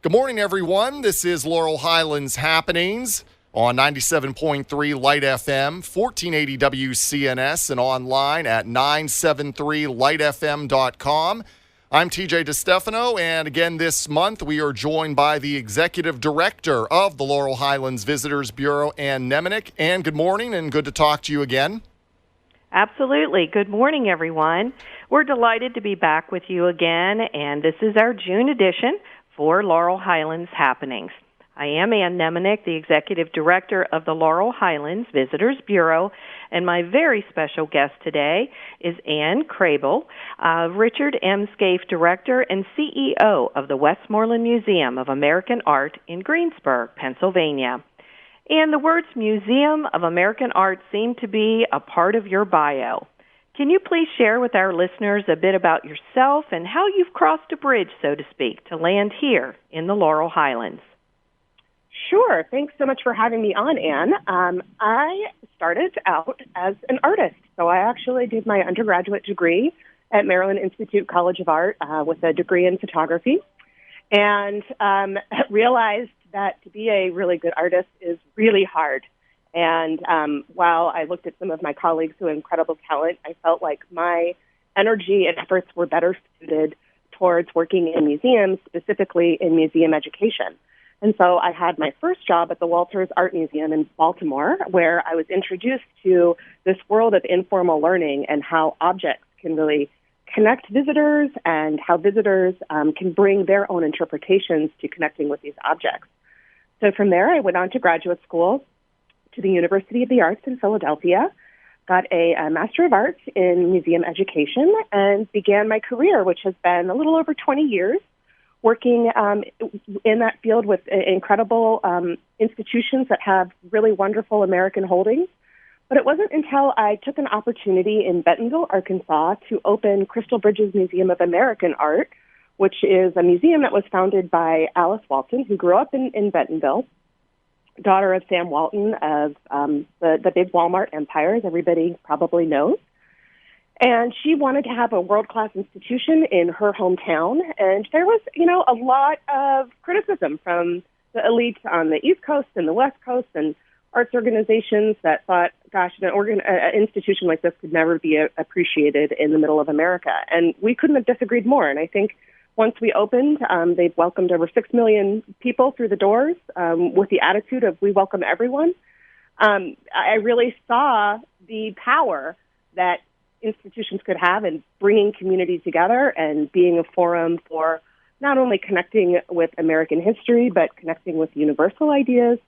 Good morning, everyone. This is Laurel Highlands Happenings on 97.3 Light FM, 1480 WCNS, and online at 973lightfm.com. I'm TJ DeStefano, and again this month we are joined by the Executive Director of the Laurel Highlands Visitors Bureau, Ann Nemanick. Ann, good morning, and good to talk to you again. Absolutely. Good morning, everyone. We're delighted to be back with you again, and this is our June edition for Laurel Highlands Happenings. I am Ann Nemanick, the Executive Director of the Laurel Highlands Visitors Bureau, and my very special guest today is Ann Kraybill, Richard M. Scaife Director and CEO of the Westmoreland Museum of American Art in Greensburg, Pennsylvania. And the words Museum of American Art seem to be a part of your bio. Can you please share with our listeners a bit about yourself and how you've crossed a bridge, so to speak, to land here in the Laurel Highlands? Sure. Thanks so much for having me on, Ann. I started out as an artist. So I actually did my undergraduate degree at Maryland Institute College of Art with a degree in photography, and realized that to be a really good artist is really hard. And while I looked at some of my colleagues who had incredible talent, I felt like my energy and efforts were better suited towards working in museums, specifically in museum education. And so I had my first job at the Walters Art Museum in Baltimore, where I was introduced to this world of informal learning and how objects can really connect visitors and how visitors can bring their own interpretations to connecting with these objects. So from there, I went on to graduate school to the University of the Arts in Philadelphia, got a Master of Arts in Museum Education, and began my career, which has been a little over 20 years, working in that field with incredible institutions that have really wonderful American holdings. But it wasn't until I took an opportunity in Bentonville, Arkansas, to open Crystal Bridges Museum of American Art, which is a museum that was founded by Alice Walton, who grew up in Bentonville, daughter of Sam Walton of the big Walmart empire, as everybody probably knows. And she wanted to have a world-class institution in her hometown. And there was, a lot of criticism from the elites on the East Coast and the West Coast and arts organizations that thought, gosh, an institution like this could never be appreciated in the middle of America. And we couldn't have disagreed more. And I think once we opened, they've welcomed over 6 million people through the doors with the attitude of we welcome everyone. I really saw the power that institutions could have in bringing community together and being a forum for not only connecting with American history, but connecting with universal ideas,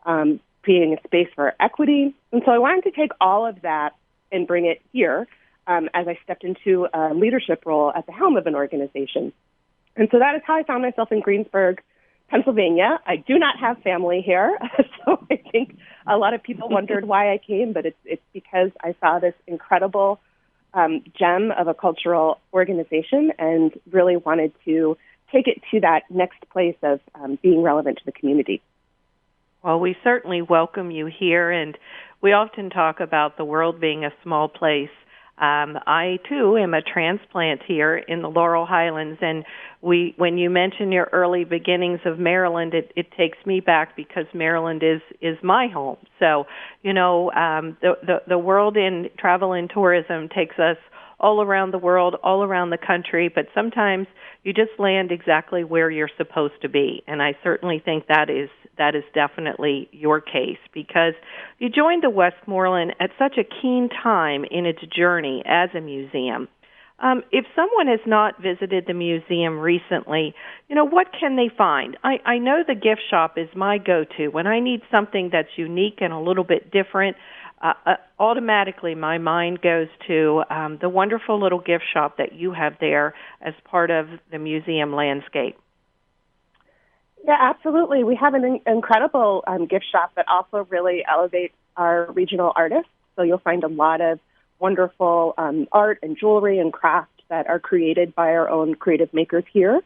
being a space for equity. And so I wanted to take all of that and bring it here as I stepped into a leadership role at the helm of an organization. And so that is how I found myself in Greensburg, Pennsylvania. I do not have family here, so I think a lot of people wondered why I came, but it's because I saw this incredible gem of a cultural organization and really wanted to take it to that next place of being relevant to the community. Well, we certainly welcome you here, and we often talk about the world being a small place. I, too, am a transplant here in the Laurel Highlands, and when you mention your early beginnings of Maryland, it takes me back because Maryland is my home. So, the world in travel and tourism takes us all around the world, all around the country, but sometimes you just land exactly where you're supposed to be, and I certainly think that is definitely your case because you joined the Westmoreland at such a keen time in its journey as a museum. If someone has not visited the museum recently, what can they find? I know the gift shop is my go-to. When I need something that's unique and a little bit different, automatically my mind goes to the wonderful little gift shop that you have there as part of the museum landscape. Yeah, absolutely. We have an incredible gift shop that also really elevates our regional artists. So you'll find a lot of wonderful art and jewelry and crafts that are created by our own creative makers here.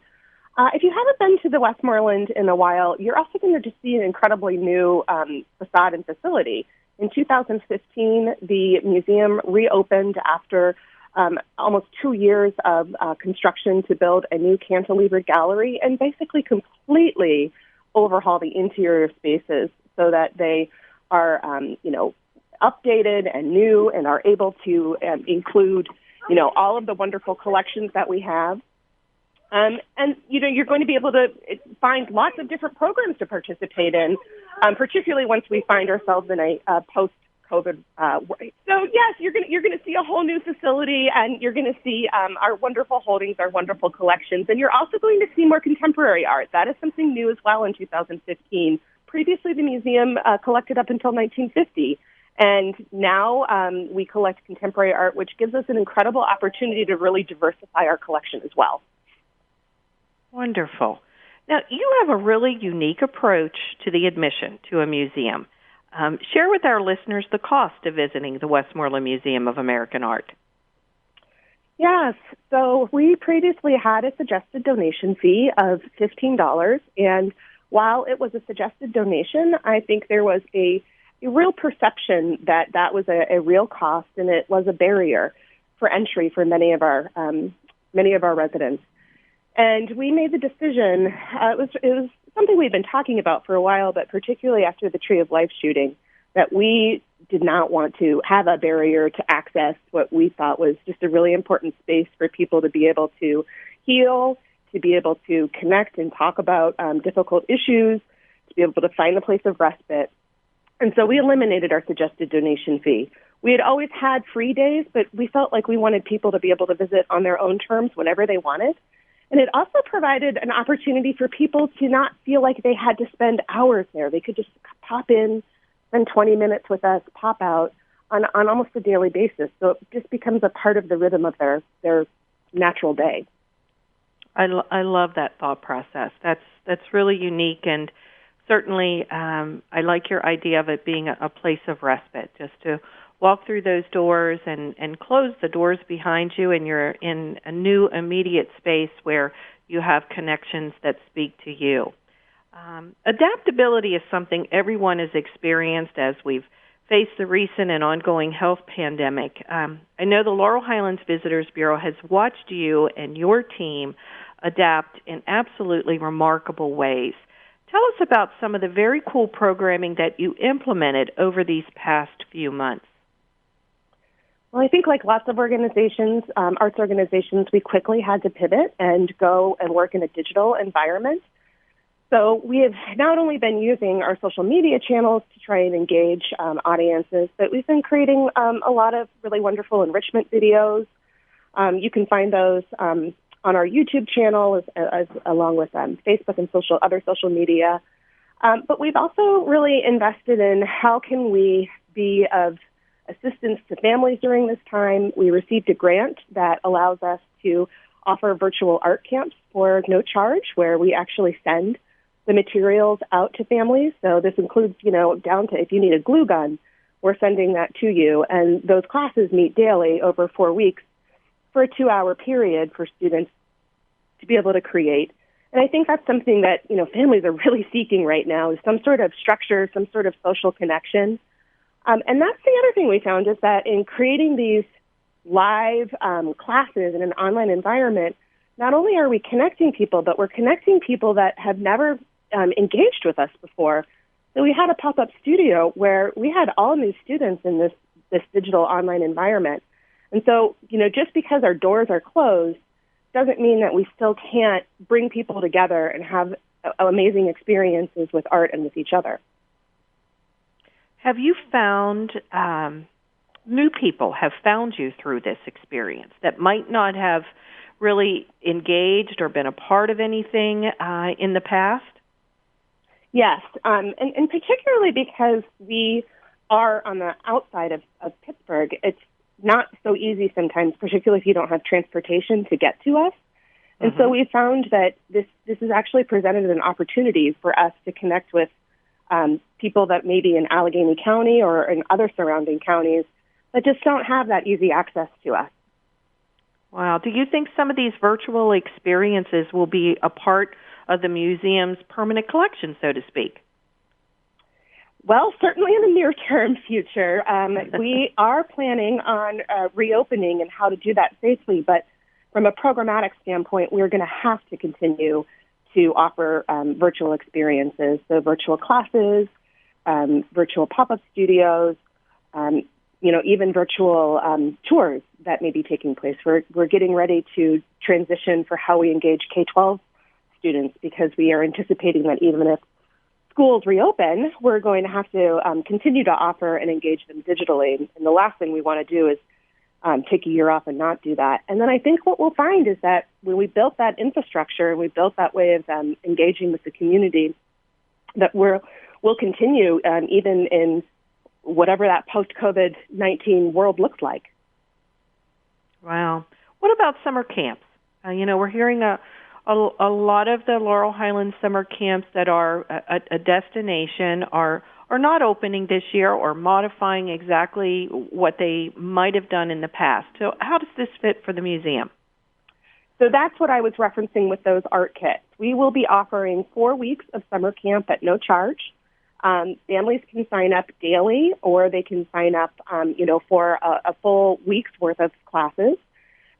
If you haven't been to the Westmoreland in a while, you're also going to just see an incredibly new facade and facility. In 2015, the museum reopened after almost 2 years of construction to build a new cantilevered gallery and basically completely overhaul the interior spaces so that they are, updated and new and are able to include, all of the wonderful collections that we have. And, you're going to be able to find lots of different programs to participate in, particularly once we find ourselves in a post-COVID world. So, yes, you're going to see a whole new facility, and you're going to see our wonderful holdings, our wonderful collections, and you're also going to see more contemporary art. That is something new as well in 2015. Previously, the museum collected up until 1950. And now we collect contemporary art, which gives us an incredible opportunity to really diversify our collection as well. Wonderful. Now, you have a really unique approach to the admission to a museum. Share with our listeners the cost of visiting the Westmoreland Museum of American Art. Yes. So we previously had a suggested donation fee of $15. And while it was a suggested donation, I think there was a real perception that was a real cost, and it was a barrier for entry for many of our residents. And we made the decision. It was something we've been talking about for a while, but particularly after the Tree of Life shooting, that we did not want to have a barrier to access what we thought was just a really important space for people to be able to heal, to be able to connect and talk about difficult issues, to be able to find a place of respite. And so we eliminated our suggested donation fee. We had always had free days, but we felt like we wanted people to be able to visit on their own terms whenever they wanted. And it also provided an opportunity for people to not feel like they had to spend hours there. They could just pop in, spend 20 minutes with us, pop out on almost a daily basis. So it just becomes a part of the rhythm of their natural day. I love that thought process. That's really unique, and certainly I like your idea of it being a place of respite, just to walk through those doors and close the doors behind you, and you're in a new immediate space where you have connections that speak to you. Adaptability is something everyone has experienced as we've faced the recent and ongoing health pandemic. I know the Laurel Highlands Visitors Bureau has watched you and your team adapt in absolutely remarkable ways. Tell us about some of the very cool programming that you implemented over these past few months. Well, I think like lots of organizations, arts organizations, we quickly had to pivot and go and work in a digital environment. So we have not only been using our social media channels to try and engage audiences, but we've been creating a lot of really wonderful enrichment videos. You can find those on our YouTube channel as along with Facebook and other social media. But we've also really invested in how can we be of assistance to families during this time. We received a grant that allows us to offer virtual art camps for no charge, where we actually send the materials out to families. So this includes, down to if you need a glue gun, we're sending that to you. And those classes meet daily over 4 weeks for a 2-hour period for students to be able to create. And I think that's something that, families are really seeking right now, is some sort of structure, some sort of social connection. And that's the other thing we found, is that in creating these live classes in an online environment, not only are we connecting people, but we're connecting people that have never engaged with us before. So we had a pop-up studio where we had all new students in this digital online environment. And so, just because our doors are closed doesn't mean that we still can't bring people together and have amazing experiences with art and with each other. Have you found new people have found you through this experience that might not have really engaged or been a part of anything in the past? Yes, and particularly because we are on the outside of Pittsburgh, it's not so easy sometimes, particularly if you don't have transportation to get to us. And so we found that this has actually presented an opportunity for us to connect with people that may be in Allegheny County or in other surrounding counties that just don't have that easy access to us. Wow. Do you think some of these virtual experiences will be a part of the museum's permanent collection, so to speak? Well, certainly in the near-term future. We are planning on reopening and how to do that safely, but from a programmatic standpoint, we're going to have to continue to offer virtual experiences, so virtual classes, virtual pop-up studios, even virtual tours that may be taking place. We're getting ready to transition for how we engage K-12 students because we are anticipating that even if schools reopen, we're going to have to continue to offer and engage them digitally. And the last thing we want to do is take a year off and not do that. And then I think what we'll find is that when we built that infrastructure and we built that way of engaging with the community, that we'll continue even in whatever that post-COVID-19 world looks like. Wow. What about summer camps? We're hearing a lot of the Laurel Highlands summer camps that are a destination are not opening this year or modifying exactly what they might have done in the past. So how does this fit for the museum? So that's what I was referencing with those art kits. We will be offering 4 weeks of summer camp at no charge. Families can sign up daily, or they can sign up, for a full week's worth of classes.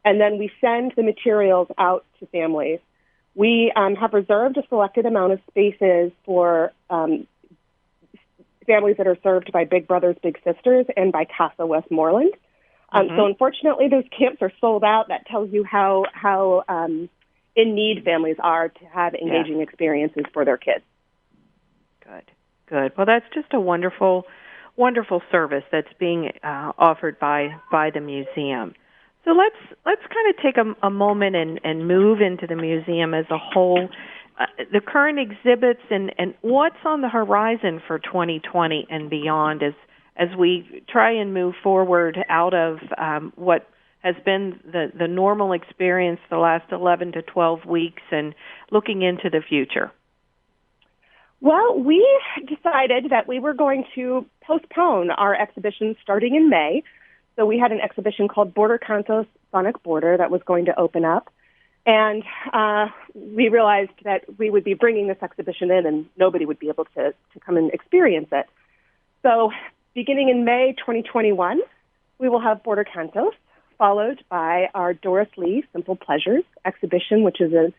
And then we send the materials out to families. We have reserved a selected amount of spaces for families that are served by Big Brothers Big Sisters and by Casa Westmoreland. So unfortunately, those camps are sold out. That tells you how in need families are to have engaging experiences for their kids. Good. Well, that's just a wonderful, wonderful service that's being offered by the museum. So let's kind of take a moment and move into the museum as a whole. The current exhibits and what's on the horizon for 2020 and beyond as we try and move forward out of what has been the normal experience the last 11 to 12 weeks and looking into the future. Well, we decided that we were going to postpone our exhibition starting in May. So we had an exhibition called Border Cantos Sonic Border that was going to open up. And we realized that we would be bringing this exhibition in and nobody would be able to come and experience it. So beginning in May 2021, we will have Border Cantos, followed by our Doris Lee Simple Pleasures exhibition, which is a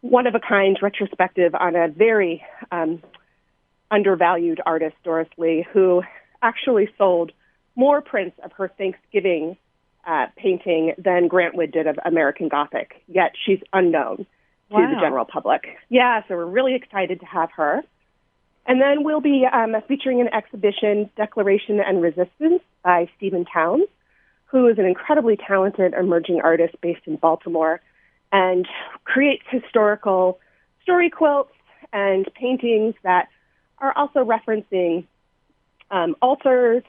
one-of-a-kind retrospective on a very undervalued artist, Doris Lee, who actually sold more prints of her Thanksgiving painting than Grant Wood did of American Gothic, yet she's unknown to the general public. Yeah, so we're really excited to have her. And then we'll be featuring an exhibition, Declaration and Resistance, by Stephen Towns, who is an incredibly talented emerging artist based in Baltimore and creates historical story quilts and paintings that are also referencing altars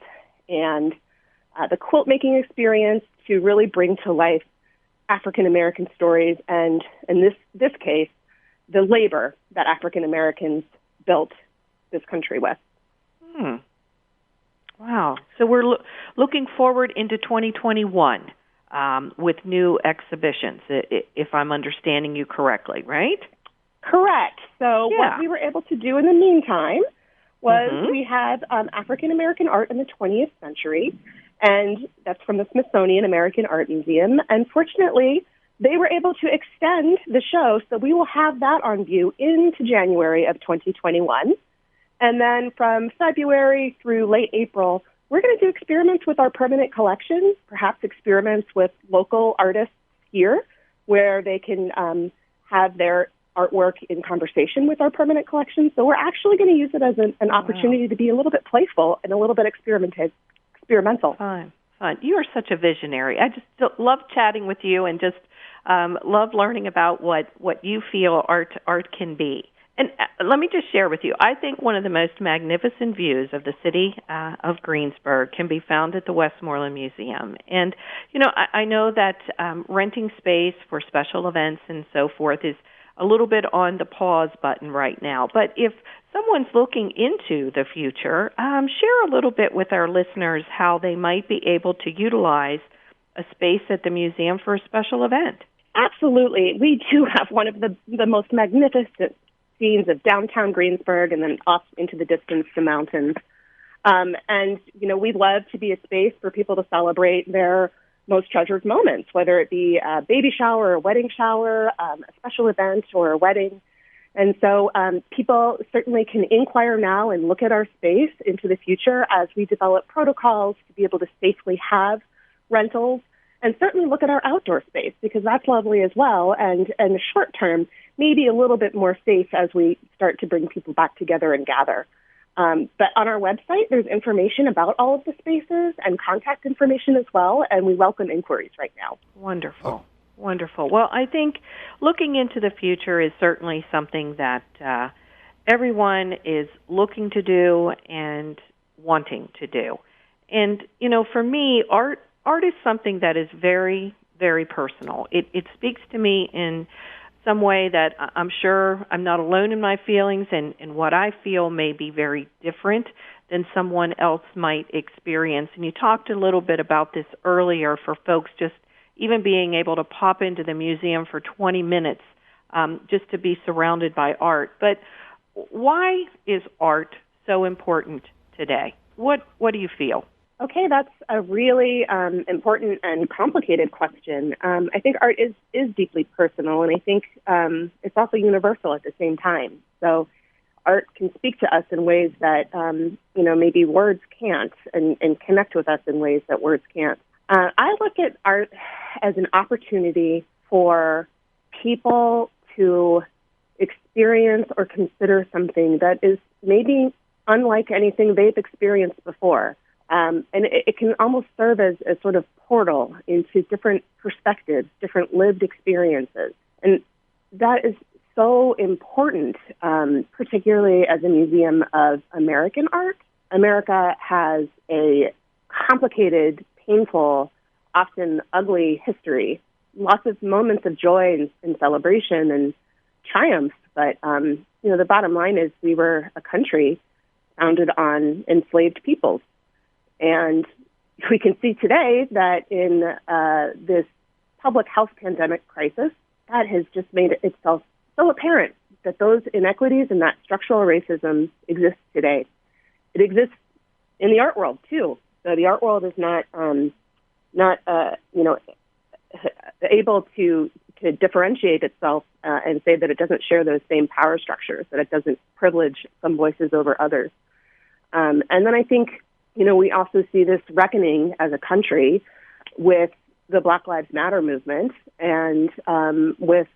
and the quilt-making experience to really bring to life African-American stories and, in this case, the labor that African-Americans built this country with. Wow. So we're looking forward into 2021 with new exhibitions, if I'm understanding you correctly, right? Correct. So what we were able to do in the meantime was we had African-American art in the 20th century, and that's from the Smithsonian American Art Museum. And fortunately, they were able to extend the show, so we will have that on view into January of 2021. And then from February through late April, we're going to do experiments with our permanent collection, perhaps experiments with local artists here, where they can have their artwork in conversation with our permanent collection. So we're actually going to use it as an opportunity to be a little bit playful and a little bit experimental. Fun. You are such a visionary. I just love chatting with you and just love learning about what you feel art can be. And let me just share with you, I think one of the most magnificent views of the city of Greensburg can be found at the Westmoreland Museum. And, I know that renting space for special events and so forth is a little bit on the pause button right now. But if someone's looking into the future, share a little bit with our listeners how they might be able to utilize a space at the museum for a special event. Absolutely. We do have one of the most magnificent scenes of downtown Greensburg and then off into the distance, the mountains. And, we'd love to be a space for people to celebrate their most treasured moments, whether it be a baby shower, a wedding shower, a special event, or a wedding. And so people certainly can inquire now and look at our space into the future as we develop protocols to be able to safely have rentals, and certainly look at our outdoor space, because that's lovely as well. And in the short term, maybe a little bit more safe as we start to bring people back together and gather. But on our website, there's information about all of the spaces and contact information as well, and we welcome inquiries right now. Wonderful. Wonderful. Well, I think looking into the future is certainly something that everyone is looking to do and wanting to do. And, for me, art is something that is very, very personal. It speaks to me in some way that I'm sure I'm not alone in my feelings, and what I feel may be very different than someone else might experience. And you talked a little bit about this earlier for folks just even being able to pop into the museum for 20 minutes just to be surrounded by art. But why is art so important today? What do you feel? Okay, that's a really important and complicated question. I think art is deeply personal, and I think it's also universal at the same time. So art can speak to us in ways that, maybe words can't, and connect with us in ways that words can't. I look at art as an opportunity for people to experience or consider something that is maybe unlike anything they've experienced before. And it can almost serve as a sort of portal into different perspectives, different lived experiences. And that is so important, particularly as a museum of American art. America has a complicated, painful, often ugly history, lots of moments of joy and celebration and triumph. But, the bottom line is we were a country founded on enslaved peoples. And we can see today that in this public health pandemic crisis, that has just made itself so apparent that those inequities and that structural racism exists today. It exists in the art world, too. So the art world is not able to differentiate itself and say that it doesn't share those same power structures, that it doesn't privilege some voices over others. And then I think, we also see this reckoning as a country with the Black Lives Matter movement and with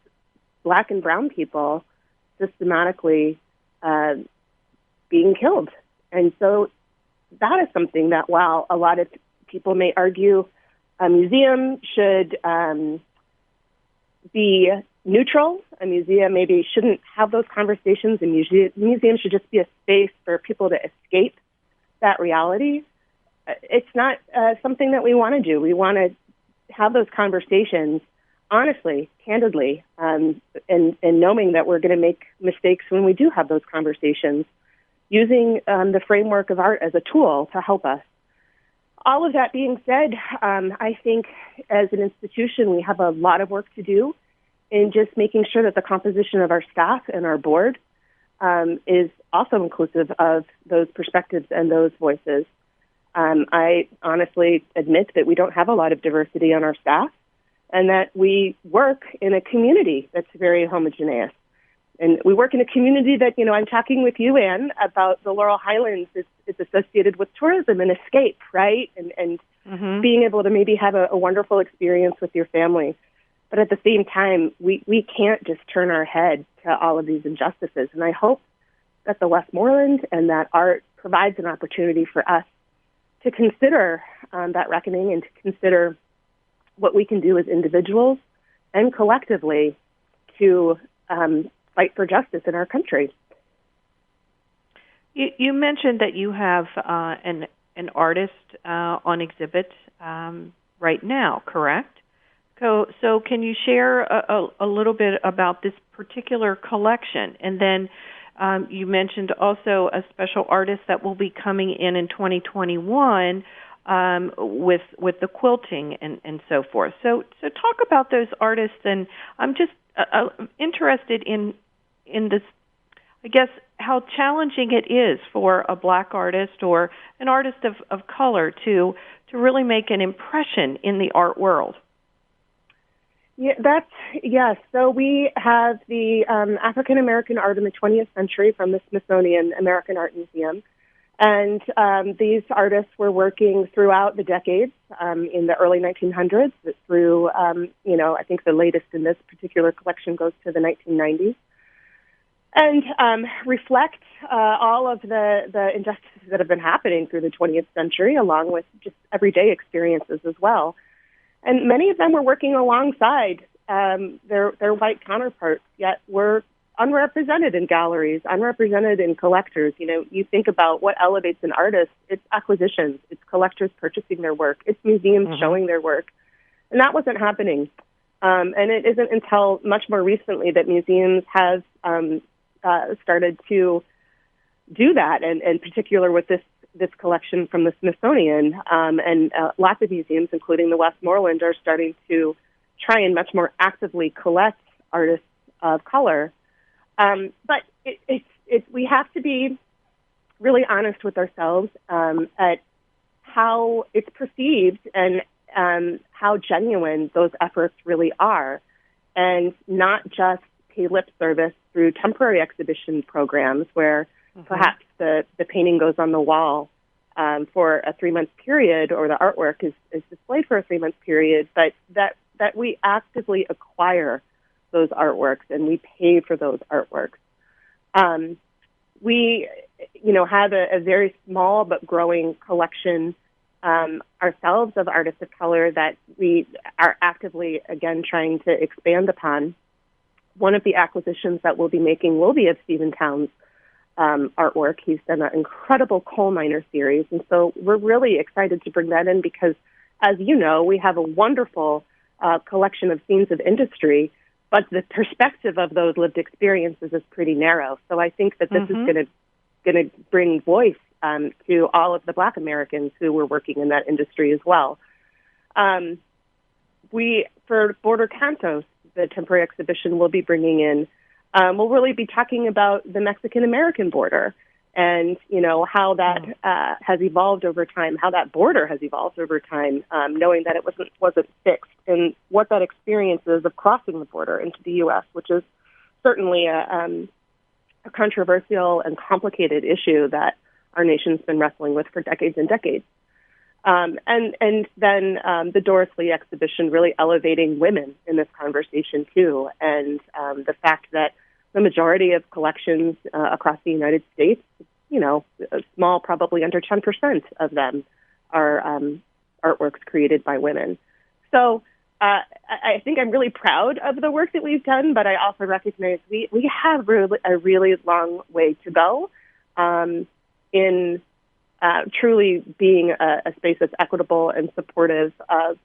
Black and brown people systematically being killed. And so that is something that, while a lot of people may argue a museum should be neutral, a museum maybe shouldn't have those conversations, and museum should just be a space for people to escape that reality, it's not something that we want to do. We want to have those conversations honestly, candidly, and knowing that we're going to make mistakes when we do have those conversations, using the framework of art as a tool to help us. All of that being said, I think as an institution, we have a lot of work to do in just making sure that the composition of our staff and our board is also inclusive of those perspectives and those voices. I honestly admit that we don't have a lot of diversity on our staff, and that we work in a community that's very homogeneous. And we work in a community that, I'm talking with you, Anne, about the Laurel Highlands. It's associated with tourism and escape, right? And being able to maybe have a wonderful experience with your family. But at the same time, we can't just turn our head to all of these injustices. And I hope that the Westmoreland and that art provides an opportunity for us to consider that reckoning and to consider what we can do as individuals and collectively to fight for justice in our country. You mentioned that you have an artist on exhibit right now, correct? So can you share a little bit about this particular collection? And then you mentioned also a special artist that will be coming in 2021 with the quilting and so forth. So talk about those artists, and I'm just interested in this I guess, how challenging it is for a black artist or an artist of color to really make an impression in the art world. Yeah, yes. So we have the African American art in the 20th century from the Smithsonian American Art Museum. And these artists were working throughout the decades in the early 1900s through, I think the latest in this particular collection goes to the 1990s. And reflect all of the injustices that have been happening through the 20th century, along with just everyday experiences as well. And many of them were working alongside their white counterparts, yet were unrepresented in galleries, unrepresented in collectors. You think about what elevates an artist, it's acquisitions, it's collectors purchasing their work, it's museums showing their work. And that wasn't happening. And it isn't until much more recently that museums have started to do that, and in particular with this collection from the Smithsonian, and lots of museums, including the Westmoreland, are starting to try and much more actively collect artists of color. But we have to be really honest with ourselves at how it's perceived and how genuine those efforts really are, and not just pay lip service through temporary exhibition programs where perhaps the painting goes on the wall for a 3-month period, or the artwork is displayed for a 3-month period, but that we actively acquire those artworks and we pay for those artworks. We, have a very small but growing collection ourselves of artists of color that we are actively, again, trying to expand upon. One of the acquisitions that we'll be making will be of Stephen Towns' artwork. He's done an incredible coal miner series, and so we're really excited to bring that in because, as you know, we have a wonderful collection of scenes of industry, but the perspective of those lived experiences is pretty narrow. So I think that this is going to bring voice to all of the Black Americans who were working in that industry as well. For Border Cantos, the temporary exhibition we'll be bringing in, we'll really be talking about the Mexican-American border and, how that has evolved over time, how that border has evolved over time, knowing that it wasn't fixed, and what that experience is of crossing the border into the U.S., which is certainly a controversial and complicated issue that our nation's been wrestling with for decades and decades. And then the Doris Lee exhibition really elevating women in this conversation, too, and the fact that the majority of collections across the United States, small, probably under 10% of them are artworks created by women. So I think I'm really proud of the work that we've done, but I also recognize we have a really long way to go in truly being a space that's equitable and supportive of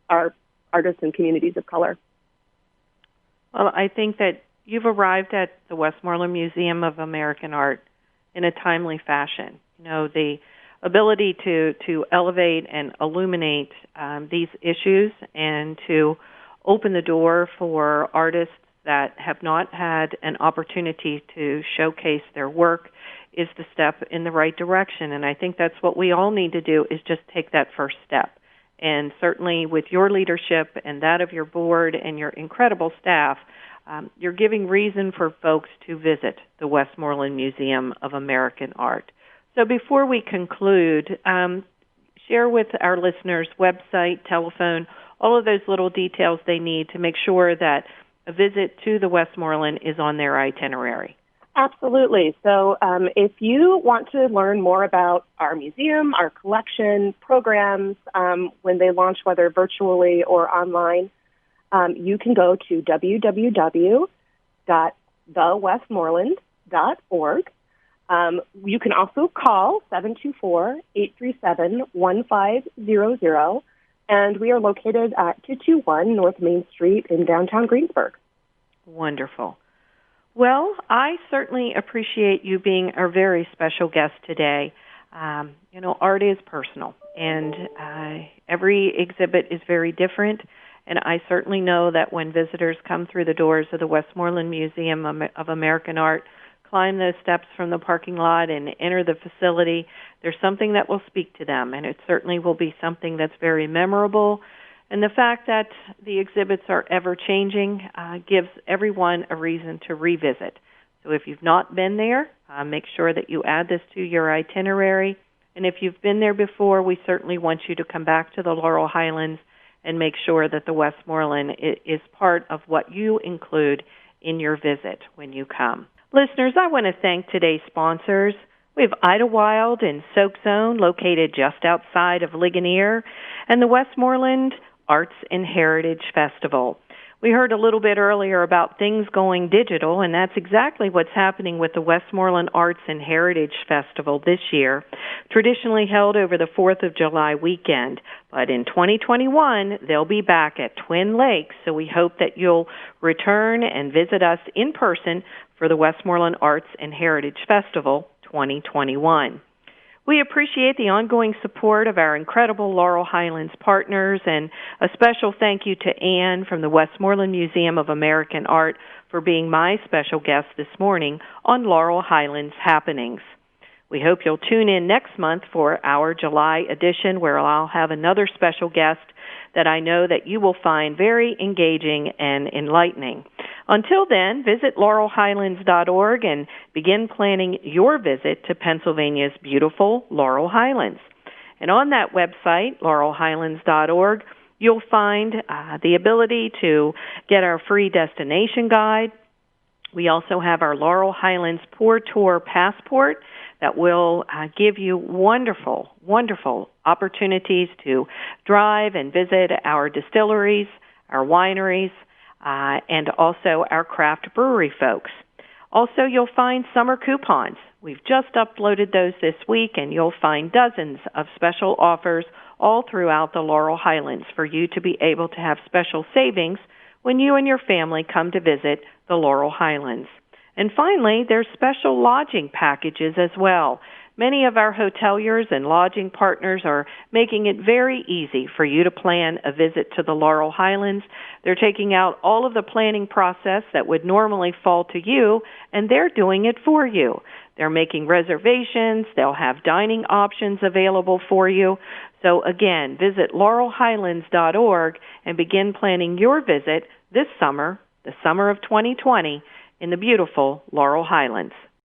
our artists and communities of color. Well, I think that you've arrived at the Westmoreland Museum of American Art in a timely fashion. The ability to elevate and illuminate these issues and to open the door for artists that have not had an opportunity to showcase their work is the step in the right direction. And I think that's what we all need to do, is just take that first step. And certainly with your leadership and that of your board and your incredible staff, you're giving reason for folks to visit the Westmoreland Museum of American Art. So before we conclude, share with our listeners website, telephone, all of those little details they need to make sure that a visit to the Westmoreland is on their itinerary. Absolutely. So if you want to learn more about our museum, our collection, programs, when they launch, whether virtually or online, you can go to www.thewestmoreland.org. You can also call 724-837-1500, and we are located at 221 North Main Street in downtown Greensburg. Wonderful. Well, I certainly appreciate you being our very special guest today. Art is personal, and every exhibit is very different. And I certainly know that when visitors come through the doors of the Westmoreland Museum of American Art, climb those steps from the parking lot and enter the facility, there's something that will speak to them, and it certainly will be something that's very memorable. And the fact that the exhibits are ever-changing gives everyone a reason to revisit. So if you've not been there, make sure that you add this to your itinerary. And if you've been there before, we certainly want you to come back to the Laurel Highlands and make sure that the Westmoreland is part of what you include in your visit when you come. Listeners, I want to thank today's sponsors. We have Idlewild and Soak Zone, located just outside of Ligonier, and the Westmoreland Arts and Heritage Festival. We heard a little bit earlier about things going digital, and that's exactly what's happening with the Westmoreland Arts and Heritage Festival this year, traditionally held over the 4th of July weekend. But in 2021, they'll be back at Twin Lakes, so we hope that you'll return and visit us in person for the Westmoreland Arts and Heritage Festival 2021. We appreciate the ongoing support of our incredible Laurel Highlands partners, and a special thank you to Anne from the Westmoreland Museum of American Art for being my special guest this morning on Laurel Highlands Happenings. We hope you'll tune in next month for our July edition, where I'll have another special guest that I know that you will find very engaging and enlightening. Until then, visit laurelhighlands.org and begin planning your visit to Pennsylvania's beautiful Laurel Highlands. And on that website, laurelhighlands.org, you'll find the ability to get our free destination guide. We also have our Laurel Highlands Pour Tour Passport that will give you wonderful, wonderful opportunities to drive and visit our distilleries, our wineries, and also our craft brewery folks. Also, you'll find summer coupons. We've just uploaded those this week, and you'll find dozens of special offers all throughout the Laurel Highlands for you to be able to have special savings when you and your family come to visit the Laurel Highlands. And finally, there's special lodging packages as well. Many of our hoteliers and lodging partners are making it very easy for you to plan a visit to the Laurel Highlands. They're taking out all of the planning process that would normally fall to you, and they're doing it for you. They're making reservations. They'll have dining options available for you. So again, visit laurelhighlands.org and begin planning your visit this summer, the summer of 2020, in the beautiful Laurel Highlands.